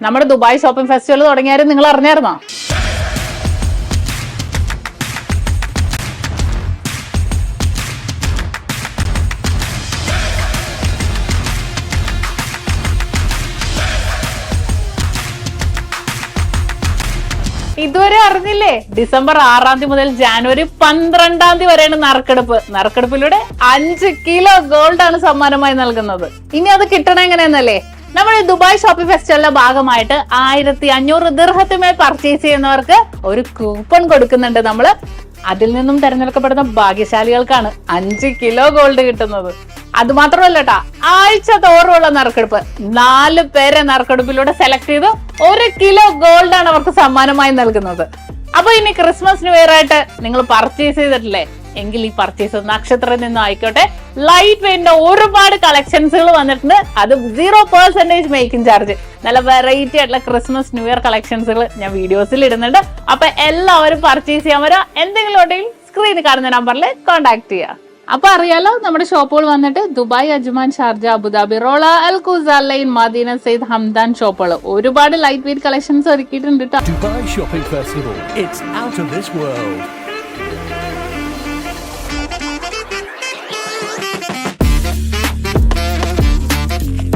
നമ്മുടെ Dubai shopping festival തുടങ്ങിയാലും നിങ്ങൾ അറിഞ്ഞായിരുന്നോ? ഇതുവരെ അറിഞ്ഞില്ലേ? ഡിസംബർ 6 മുതൽ ജാനുവരി 12 വരെയാണ് നറുക്കെടുപ്പ്. നറുക്കെടുപ്പിലൂടെ 5 കിലോ ഗോൾഡ് ആണ് സമ്മാനമായി നൽകുന്നത്. ഇനി അത് കിട്ടണം എങ്ങനെയെന്നല്ലേ? നമ്മുടെ ദുബായ് ഷോപ്പിംഗ് ഫെസ്റ്റിവലിന്റെ ഭാഗമായിട്ട് 1500 ദിർഹത്തുമേൽ പർച്ചേസ് ചെയ്യുന്നവർക്ക് ഒരു കൂപ്പൺ കൊടുക്കുന്നുണ്ട് നമ്മള്. അതിൽ നിന്നും തെരഞ്ഞെടുക്കപ്പെടുന്ന ഭാഗ്യശാലികൾക്കാണ് 5 കിലോ ഗോൾഡ് കിട്ടുന്നത്. അത് മാത്രമല്ല കേട്ടാ, ആഴ്ച തോറുമുള്ള നറുക്കെടുപ്പ്. 4 പേരെ നറുക്കെടുപ്പിലൂടെ സെലക്ട് ചെയ്ത് 1 കിലോ ഗോൾഡ് ആണ് അവർക്ക് സമ്മാനമായി നൽകുന്നത്. അപ്പൊ ഇനി ക്രിസ്മസ് ന്യൂ ഇയർ ആയിട്ട് നിങ്ങൾ പർച്ചേസ് ചെയ്തിട്ടില്ലേ എങ്കിൽ ഈ പർച്ചേസ് നക്ഷത്രത്തിൽ നിന്നും ആയിക്കോട്ടെ. ലൈറ്റ് വെയിറ്റിന്റെ ഒരുപാട് കളക്ഷൻസുകൾ വന്നിട്ടുണ്ട്. അത് 0% മേക്കിംഗ് ചാർജ്. നല്ല വെറൈറ്റി ആയിട്ടുള്ള ക്രിസ്മസ് ന്യൂ ഇയർ കളക്ഷൻസുകൾ ഞാൻ വീഡിയോസിൽ ഇടുന്നുണ്ട്. അപ്പൊ എല്ലാവരും പർച്ചേസ് ചെയ്യാൻ വരാം. എന്തെങ്കിലും ഉണ്ടെങ്കിൽ സ്ക്രീനിൽ കാണുന്ന നമ്പറിൽ കോൺടാക്ട് ചെയ്യുക. അപ്പൊ അറിയാലോ, നമ്മുടെ ഷോപ്പുകൾ വന്നിട്ട് Dubai, Ajman, Sharjah, Abu Dhabi, Rolla, Al Qusais, ലൈൻ, മദീന, സെയ്ദ് ഹംദാൻ ഷോപ്പുകൾ ഒരുപാട് ലൈറ്റ് വെയിറ്റ് കളക്ഷൻസ് ഒരുക്കിയിട്ടുണ്ട്. Dubai Shopping Festival. It's out of this world.